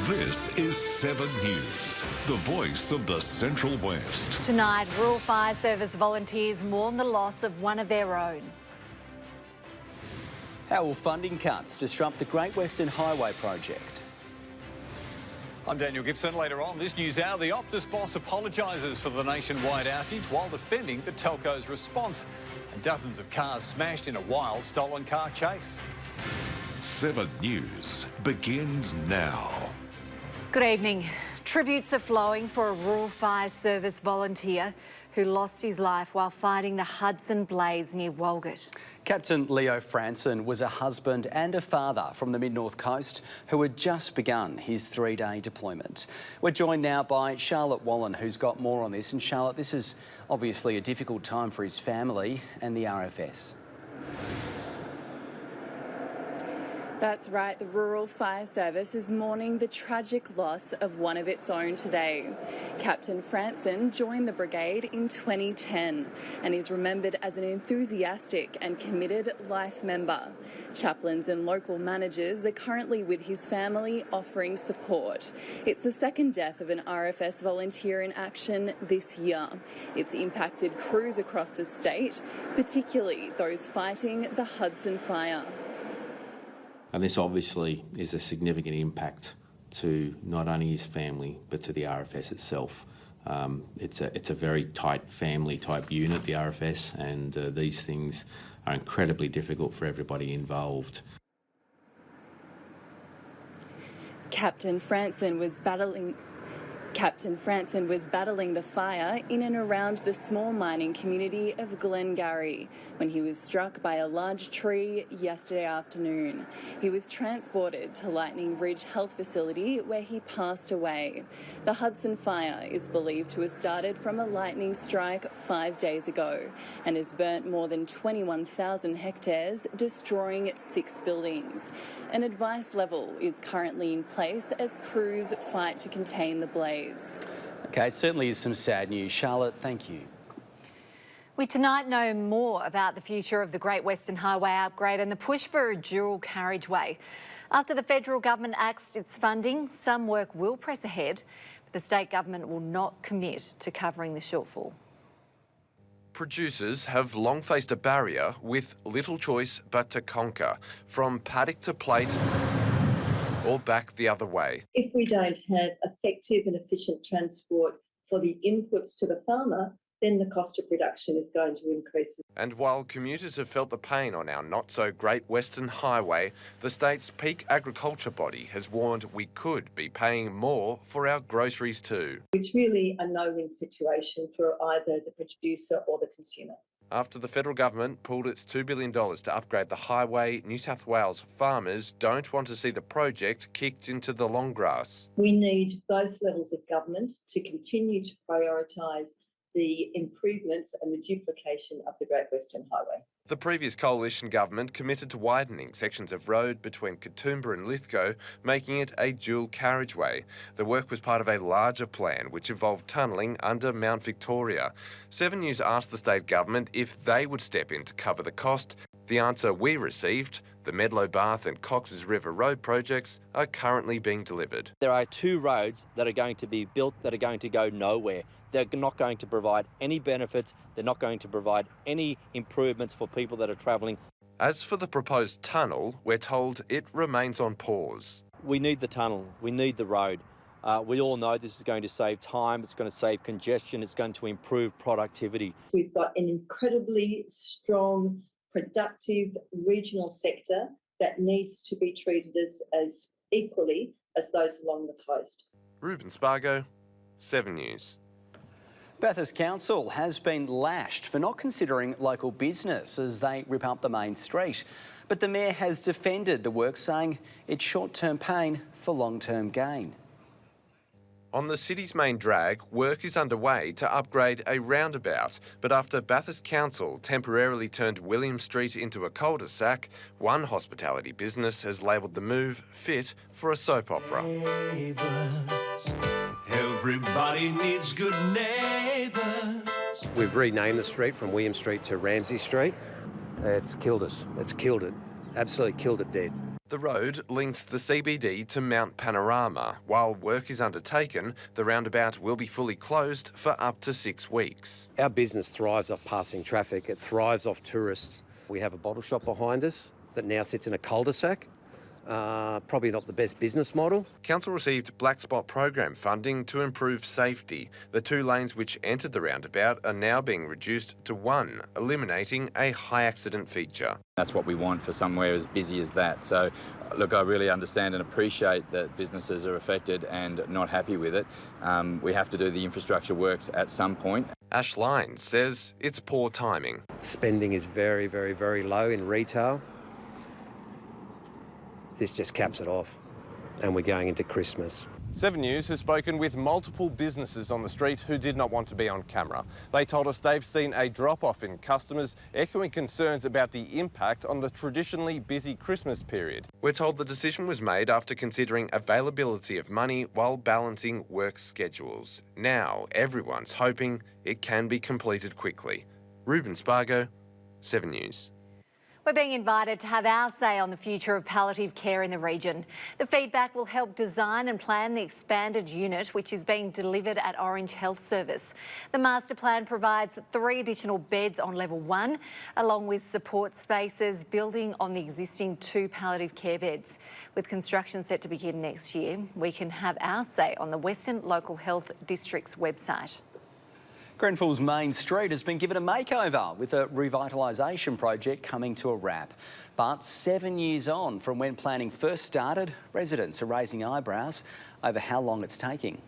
This is 7 News, the voice of the Central West. Tonight, Rural Fire Service volunteers mourn the loss of one of their own. How will funding cuts disrupt the Great Western Highway project? I'm Daniel Gibson. Later on this news hour, the Optus boss apologises for the nationwide outage while defending the telco's response. And dozens of cars smashed in a wild stolen car chase. 7 News begins now. Good evening. Tributes are flowing for a Rural Fire Service volunteer who lost his life while fighting the Hudson Blaze near Walgett. Captain Leo Franson was a husband and a father from the Mid-North Coast who had just begun his 3-day deployment. We're joined now by Charlotte Wallen, who's got more on this. And Charlotte, this is obviously a difficult time for his family and the RFS. That's right, the Rural Fire Service is mourning the tragic loss of one of its own today. Captain Franson joined the brigade in 2010 and is remembered as an enthusiastic and committed life member. Chaplains and local managers are currently with his family offering support. It's the second death of an RFS volunteer in action this year. It's impacted crews across the state, particularly those fighting the Hudson Fire. And this obviously is a significant impact to not only his family, but to the RFS itself. It's a very tight family type unit, the RFS, and these things are incredibly difficult for everybody involved. Captain Franson was battling the fire in and around the small mining community of Glengarry when he was struck by a large tree yesterday afternoon. He was transported to Lightning Ridge Health Facility where he passed away. The Hudson Fire is believed to have started from a lightning strike 5 days ago and has burnt more than 21,000 hectares, destroying 6 buildings. An advice level is currently in place as crews fight to contain the blaze. OK, it certainly is some sad news. Charlotte, thank you. We tonight know more about the future of the Great Western Highway upgrade and the push for a dual carriageway. After the federal government axed its funding, some work will press ahead, but the state government will not commit to covering the shortfall. Producers have long faced a barrier with little choice but to conquer, from paddock to plate or back the other way. If we don't have effective and efficient transport for the inputs to the farmer, then the cost of production is going to increase. And while commuters have felt the pain on our not-so-great Western Highway, the state's peak agriculture body has warned we could be paying more for our groceries too. It's really a no-win situation for either the producer or the consumer. After the federal government pulled its $2 billion to upgrade the highway, New South Wales farmers don't want to see the project kicked into the long grass. We need both levels of government to continue to prioritise the improvements and the duplication of the Great Western Highway. The previous coalition government committed to widening sections of road between Katoomba and Lithgow, making it a dual carriageway. The work was part of a larger plan which involved tunnelling under Mount Victoria. 7 News asked the state government if they would step in to cover the cost. The answer we received: the Medlow Bath and Cox's River Road projects are currently being delivered. There are 2 roads that are going to be built that are going to go nowhere. They're not going to provide any benefits. They're not going to provide any improvements for people that are travelling. As for the proposed tunnel, we're told it remains on pause. We need the tunnel. We need the road. We all know this is going to save time. It's going to save congestion. It's going to improve productivity. We've got an incredibly strong, productive regional sector that needs to be treated as equally as those along the coast. Ruben Spargo, 7 News. Bathurst Council has been lashed for not considering local business as they rip up the main street. But the Mayor has defended the work, saying it's short-term pain for long-term gain. On the city's main drag, work is underway to upgrade a roundabout. But after Bathurst Council temporarily turned William Street into a cul-de-sac, one hospitality business has labelled the move fit for a soap opera. Neighbours, everybody needs good neighbours. We've renamed the street from William Street to Ramsay Street. It's killed us. It's killed it. Absolutely killed it dead. The road links the CBD to Mount Panorama. While work is undertaken, the roundabout will be fully closed for up to 6 weeks. Our business thrives off passing traffic. It thrives off tourists. We have a bottle shop behind us that now sits in a cul-de-sac. Probably not the best business model. Council received Black Spot program funding to improve safety. The 2 lanes which entered the roundabout are now being reduced to 1, eliminating a high accident feature. That's what we want for somewhere as busy as that. So, look, I really understand and appreciate that businesses are affected and not happy with it. We have to do the infrastructure works at some point. Ash Lyons says it's poor timing. Spending is very, very, very low in retail. This just caps it off, and we're going into Christmas. 7 News has spoken with multiple businesses on the street who did not want to be on camera. They told us they've seen a drop-off in customers, echoing concerns about the impact on the traditionally busy Christmas period. We're told the decision was made after considering availability of money while balancing work schedules. Now everyone's hoping it can be completed quickly. Ruben Spargo, 7 News. We're being invited to have our say on the future of palliative care in the region. The feedback will help design and plan the expanded unit, which is being delivered at Orange Health Service. The master plan provides 3 additional beds on level 1, along with support spaces building on the existing 2 palliative care beds. With construction set to begin next year, we can have our say on the Western Local Health District's website. Grenfell's main street has been given a makeover with a revitalisation project coming to a wrap. But 7 years on from when planning first started, residents are raising eyebrows over how long it's taking.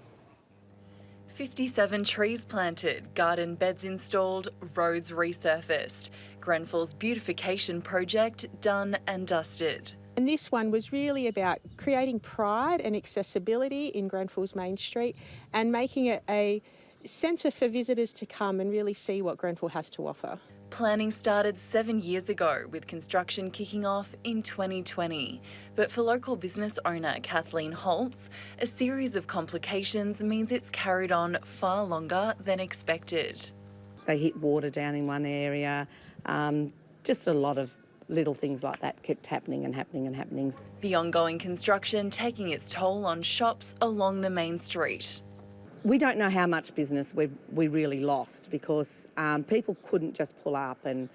57 trees planted, garden beds installed, roads resurfaced. Grenfell's beautification project done and dusted. And this one was really about creating pride and accessibility in Grenfell's main street and making it a centre for visitors to come and really see what Grenfell has to offer. Planning started 7 years ago, with construction kicking off in 2020. But for local business owner Kathleen Holtz, a series of complications means it's carried on far longer than expected. They hit water down in one area, just a lot of little things like that kept happening and happening and happening. The ongoing construction taking its toll on shops along the main street. We don't know how much business we really lost because people couldn't just pull up and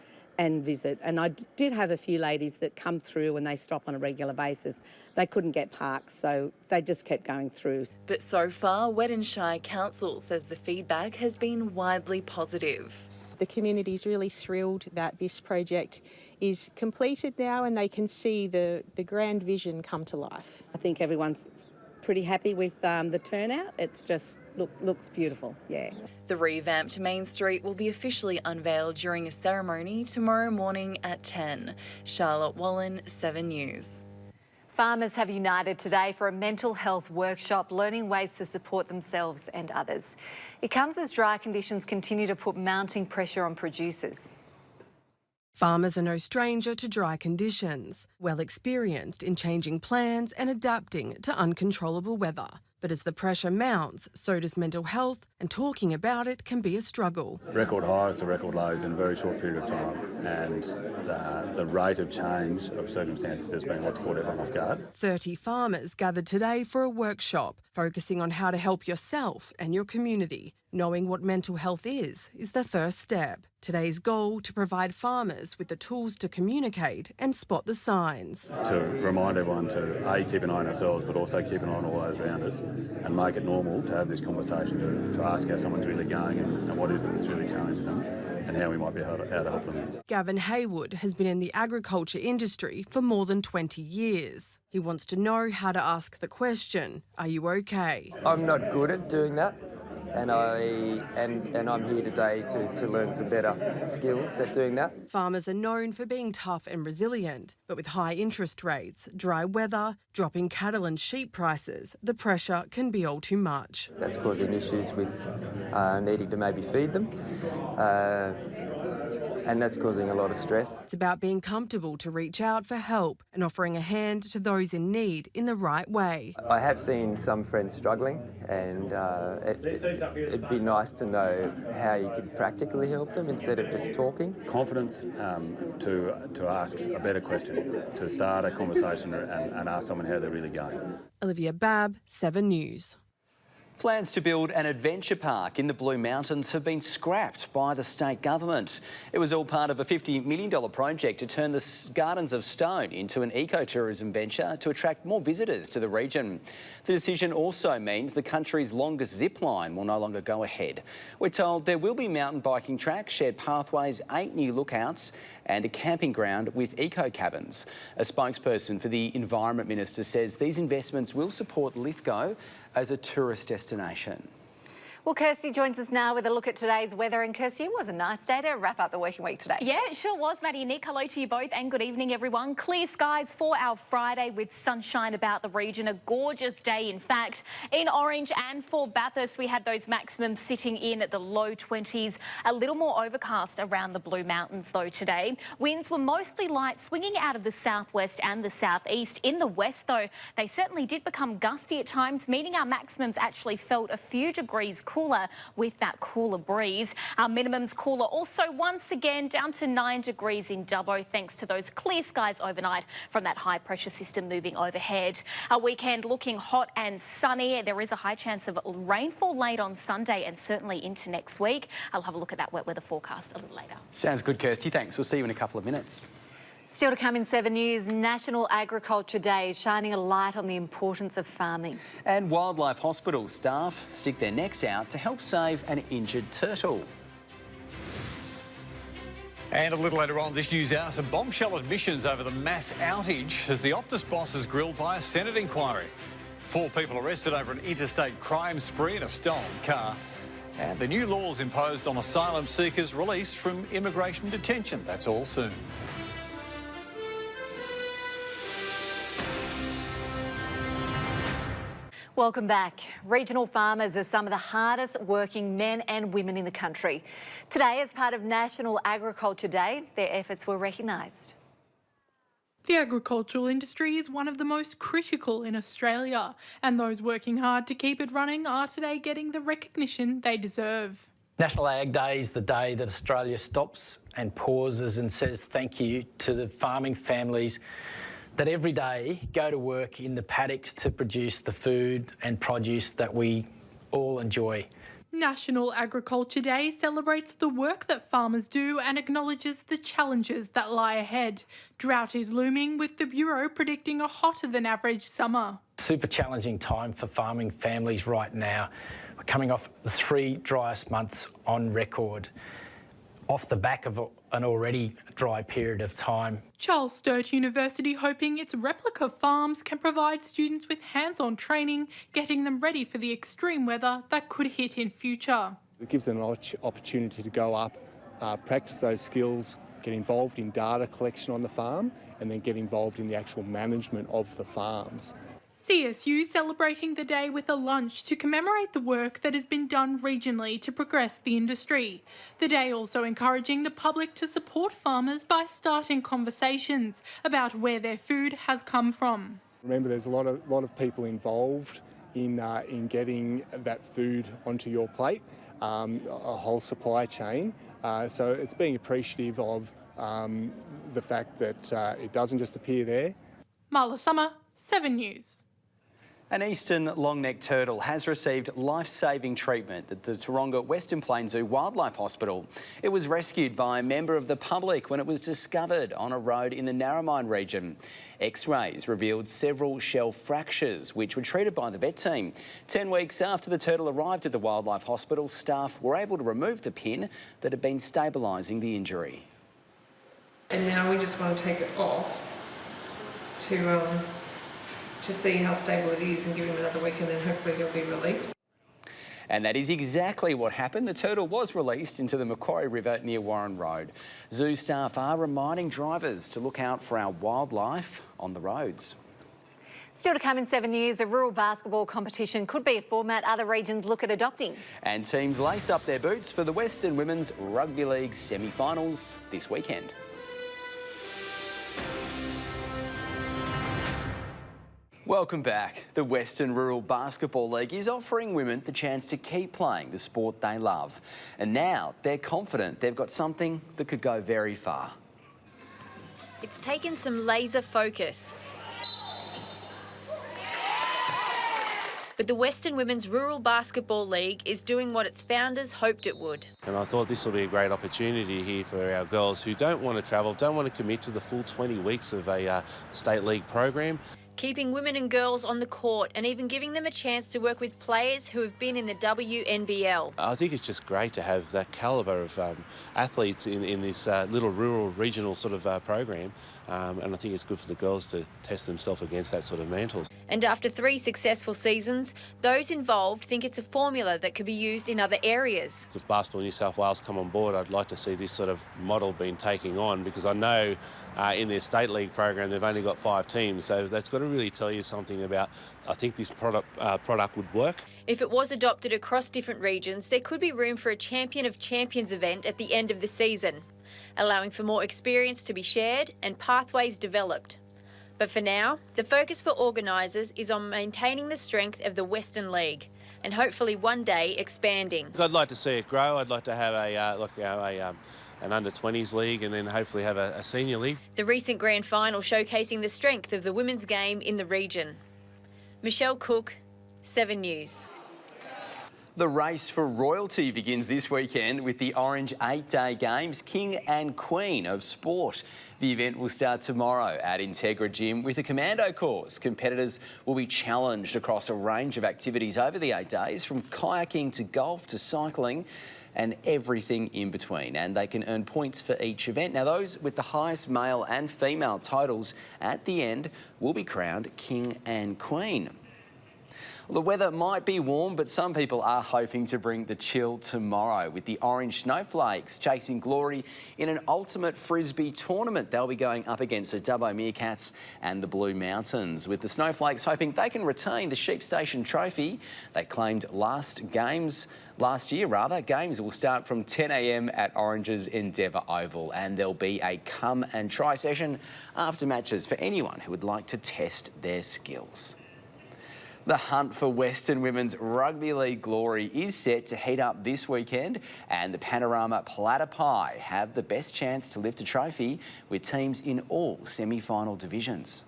visit. And I did have a few ladies that come through and they stop on a regular basis. They couldn't get parks, so they just kept going through. But so far, Western Shire Council says the feedback has been widely positive. The community's really thrilled that this project is completed now and they can see the grand vision come to life. I think everyone's pretty happy with the turnout. It's just looks beautiful, yeah. The revamped Main Street will be officially unveiled during a ceremony tomorrow morning at 10. Charlotte Wallen, 7 News. Farmers have united today for a mental health workshop, learning ways to support themselves and others. It comes as dry conditions continue to put mounting pressure on producers. Farmers are no stranger to dry conditions, well experienced in changing plans and adapting to uncontrollable weather. But as the pressure mounts, so does mental health, and talking about it can be a struggle. Record highs to record lows in a very short period of time, and the rate of change of circumstances has been what's caught everyone off guard. 30 farmers gathered today for a workshop focusing on how to help yourself and your community. Knowing what mental health is the first step. Today's goal to provide farmers with the tools to communicate and spot the signs. To remind everyone to A, keep an eye on ourselves, but also keep an eye on all those around us and make it normal to have this conversation, to ask how someone's really going and what is it that's really challenging them and how we might be able to help them. Gavin Haywood has been in the agriculture industry for more than 20 years. He wants to know how to ask the question, are you okay? I'm not good at doing that. And I'm here today to learn some better skills at doing that. Farmers are known for being tough and resilient, but with high interest rates, dry weather, dropping cattle and sheep prices, the pressure can be all too much. That's causing issues with needing to maybe feed them. and that's causing a lot of stress. It's about being comfortable to reach out for help and offering a hand to those in need in the right way. I have seen some friends struggling, and it'd be nice to know how you could practically help them instead of just talking. Confidence to ask a better question, to start a conversation and ask someone how they're really going. Olivia Babb, 7 News. Plans to build an adventure park in the Blue Mountains have been scrapped by the state government. It was all part of a $50 million project to turn the Gardens of Stone into an ecotourism venture to attract more visitors to the region. The decision also means the country's longest zip line will no longer go ahead. We're told there will be mountain biking tracks, shared pathways, 8 new lookouts and a camping ground with eco-cabins. A spokesperson for the Environment Minister says these investments will support Lithgow as a tourist destination. Well, Kirsty joins us now with a look at today's weather. And Kirsty, it was a nice day to wrap up the working week today. Yeah, it sure was, Maddie and Nick. Hello to you both and good evening, everyone. Clear skies for our Friday with sunshine about the region. A gorgeous day, in fact. In Orange and for Bathurst, we had those maximums sitting in at the low 20s. A little more overcast around the Blue Mountains, though, today. Winds were mostly light, swinging out of the southwest and the southeast. In the west, though, they certainly did become gusty at times, meaning our maximums actually felt a few degrees cooler with that cooler breeze. Our minimums cooler also once again down to 9 degrees in Dubbo thanks to those clear skies overnight from that high pressure system moving overhead. Our weekend looking hot and sunny. There is a high chance of rainfall late on Sunday and certainly into next week. I'll have a look at that wet weather forecast a little later. Sounds good, Kirsty. Thanks. We'll see you in a couple of minutes. Still to come in 7 News, National Agriculture Day, shining a light on the importance of farming. And Wildlife Hospital staff stick their necks out to help save an injured turtle. And a little later on this news hour, some bombshell admissions over the mass outage as the Optus boss is grilled by a Senate inquiry. 4 people arrested over an interstate crime spree in a stolen car. And the new laws imposed on asylum seekers released from immigration detention. That's all soon. Welcome back. Regional farmers are some of the hardest working men and women in the country. Today, as part of National Agriculture Day, their efforts were recognised. The agricultural industry is one of the most critical in Australia, and those working hard to keep it running are today getting the recognition they deserve. National Ag Day is the day that Australia stops and pauses and says thank you to the farming families that every day go to work in the paddocks to produce the food and produce that we all enjoy. National Agriculture Day celebrates the work that farmers do and acknowledges the challenges that lie ahead. Drought is looming, with the Bureau predicting a hotter than average summer. Super challenging time for farming families right now. We're coming off the 3 driest months on record, off the back of an already dry period of time. Charles Sturt University hoping its replica farms can provide students with hands-on training, getting them ready for the extreme weather that could hit in future. It gives them an opportunity to go up, practice those skills, get involved in data collection on the farm, and then get involved in the actual management of the farms. CSU celebrating the day with a lunch to commemorate the work that has been done regionally to progress the industry. The day also encouraging the public to support farmers by starting conversations about where their food has come from. Remember, there's a lot of people involved in getting that food onto your plate, a whole supply chain. So it's being appreciative of the fact that it doesn't just appear there. Marla Summer, 7 News. An eastern long-necked turtle has received life-saving treatment at the Taronga Western Plains Zoo Wildlife Hospital. It was rescued by a member of the public when it was discovered on a road in the Narromine region. X-rays revealed several shell fractures, which were treated by the vet team. 10 weeks after the turtle arrived at the Wildlife Hospital, staff were able to remove the pin that had been stabilising the injury. And now we just want to take it off to see how stable it is and give him another week, and then hopefully he'll be released. And that is exactly what happened. The turtle was released into the Macquarie River near Warren Road. Zoo staff are reminding drivers to look out for our wildlife on the roads. Still to come in 7 News, a rural basketball competition could be a format other regions look at adopting. And teams lace up their boots for the Western Women's Rugby League semi-finals this weekend. Welcome back. The Western Rural Basketball League is offering women the chance to keep playing the sport they love. And now they're confident they've got something that could go very far. It's taken some laser focus. But the Western Women's Rural Basketball League is doing what its founders hoped it would. And I thought this will be a great opportunity here for our girls who don't want to travel, don't want to commit to the full 20 weeks of a state league program. Keeping women and girls on the court and even giving them a chance to work with players who have been in the WNBL. I think it's just great to have that calibre of athletes in this little rural regional sort of program. And I think it's good for the girls to test themselves against that sort of mantle. And after 3 successful seasons, those involved think it's a formula that could be used in other areas. If Basketball New South Wales come on board, I'd like to see this sort of model being taken on, because I know in their state league program they've only got 5 teams, so that's got to really tell you something about, I think this product would work. If it was adopted across different regions, there could be room for a Champion of Champions event at the end of the season, allowing for more experience to be shared and pathways developed. But for now, the focus for organisers is on maintaining the strength of the Western League and hopefully one day expanding. I'd like to see it grow. I'd like to have an under-20s league and then hopefully have a senior league. The recent grand final showcasing the strength of the women's game in the region. Michelle Cook, 7 News. The race for royalty begins this weekend with the Orange 8-day games, King and Queen of Sport. The event will start tomorrow at Integra Gym with a commando course. Competitors will be challenged across a range of activities over the 8 days, from kayaking to golf to cycling and everything in between. And they can earn points for each event. Now, those with the highest male and female totals at the end will be crowned King and Queen. The weather might be warm, but some people are hoping to bring the chill tomorrow with the Orange Snowflakes chasing glory in an ultimate frisbee tournament. They'll be going up against the Dubbo Meerkats and the Blue Mountains, with the Snowflakes hoping they can retain the Sheep Station trophy. They claimed last year. Games will start from 10 a.m. at Orange's Endeavour Oval, and there'll be a come and try session after matches for anyone who would like to test their skills. The hunt for Western Women's Rugby League glory is set to heat up this weekend, and the Panorama Platter Pie have the best chance to lift a trophy with teams in all semi-final divisions.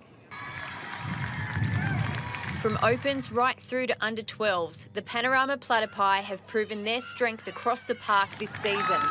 From Opens right through to under 12s, the Panorama Platter Pie have proven their strength across the park this season.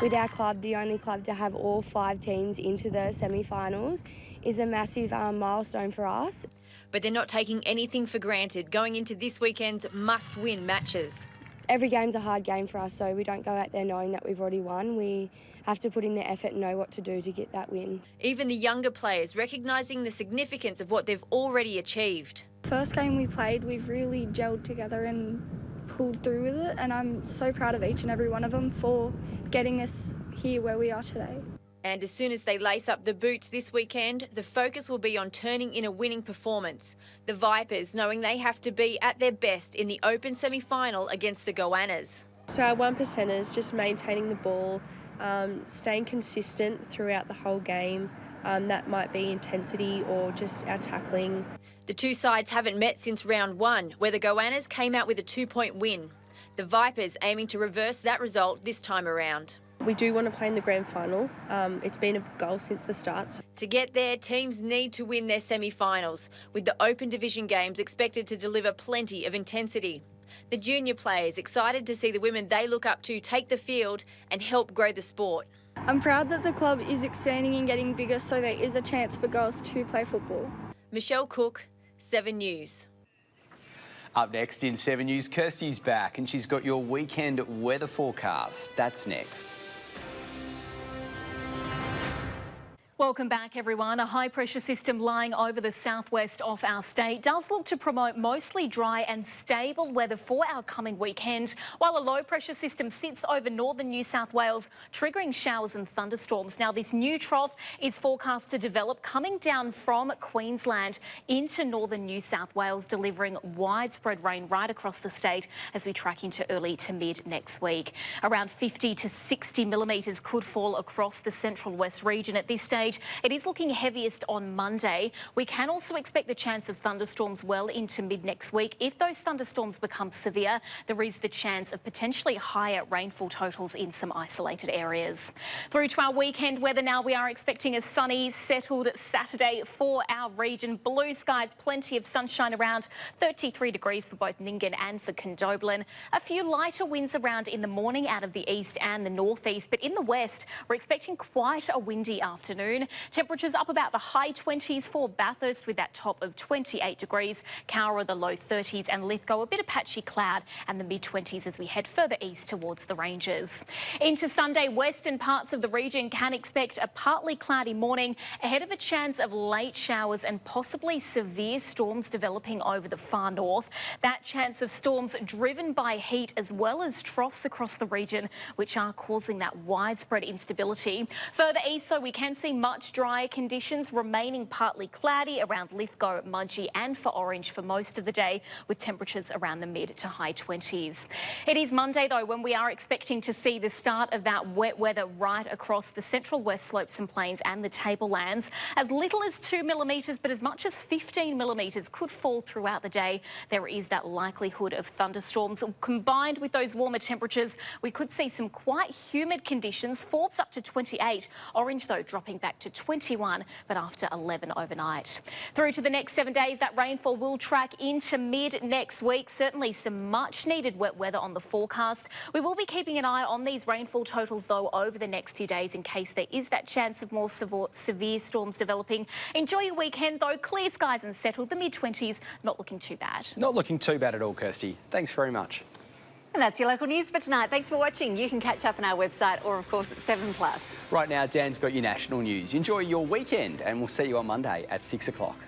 With our club, the only club to have all 5 teams into the semi-finals, is a massive milestone for us. But they're not taking anything for granted going into this weekend's must-win matches. Every game's a hard game for us, so we don't go out there knowing that we've already won. We have to put in the effort and know what to do to get that win. Even the younger players recognising the significance of what they've already achieved. First game we played, we've really gelled together and pulled through with it, and I'm so proud of each and every one of them for getting us here where we are today. And as soon as they lace up the boots this weekend, the focus will be on turning in a winning performance. The Vipers knowing they have to be at their best in the Open semi-final against the Goannas. So our 1%ers, just maintaining the ball, staying consistent throughout the whole game. That might be intensity or just our tackling. The two sides haven't met since round 1, where the Goannas came out with a 2-point win. The Vipers aiming to reverse that result this time around. We do want to play in the grand final. It's been a goal since the start. To get there, teams need to win their semi-finals, with the Open Division games expected to deliver plenty of intensity. The junior players excited to see the women they look up to take the field and help grow the sport. I'm proud that the club is expanding and getting bigger, so there is a chance for girls to play football. Michelle Cook, 7 News. Up next in 7 News, Kirsty's back and she's got your weekend weather forecast. That's next. Welcome back, everyone. A high-pressure system lying over the southwest of our state does look to promote mostly dry and stable weather for our coming weekend, while a low-pressure system sits over northern New South Wales, triggering showers and thunderstorms. Now, this new trough is forecast to develop coming down from Queensland into northern New South Wales, delivering widespread rain right across the state as we track into early to mid next week. Around 50 to 60 millimetres could fall across the Central West region at this stage. It is looking heaviest on Monday. We can also expect the chance of thunderstorms well into mid next week. If those thunderstorms become severe, there is the chance of potentially higher rainfall totals in some isolated areas. Through to our weekend weather now, we are expecting a sunny, settled Saturday for our region. Blue skies, plenty of sunshine around, 33 degrees for both Nyngan and for Condobolin. A few lighter winds around in the morning out of the east and the northeast, but in the west, we're expecting quite a windy afternoon. Temperatures up about the high 20s for Bathurst with that top of 28 degrees. Cowra the low 30s and Lithgow a bit of patchy cloud and the mid-20s as we head further east towards the ranges. Into Sunday, western parts of the region can expect a partly cloudy morning ahead of a chance of late showers and possibly severe storms developing over the far north. That chance of storms driven by heat as well as troughs across the region, which are causing that widespread instability. Further east, so we can see much drier conditions, remaining partly cloudy around Lithgow, Mudgee and for Orange for most of the day, with temperatures around the mid to high 20s. It is Monday, though, when we are expecting to see the start of that wet weather right across the Central West slopes and plains and the tablelands. As little as 2 millimetres, but as much as 15 millimetres could fall throughout the day. There is that likelihood of thunderstorms. Combined with those warmer temperatures, we could see some quite humid conditions. Forbes up to 28. Orange, though, dropping back to 21, but after 11 overnight. Through to the next 7 days, that rainfall will track into mid next week. Certainly some much needed wet weather on the forecast. We will be keeping an eye on these rainfall totals, though, over the next few days in case there is that chance of more severe storms developing. Enjoy your weekend, though. Clear skies and settled. The mid-20s, not looking too bad. Not looking too bad at all, Kirsty. Thanks very much. And that's your local news for tonight. Thanks for watching. You can catch up on our website or, of course, at 7+. Right now, Dan's got your national news. Enjoy your weekend and we'll see you on Monday at 6 o'clock.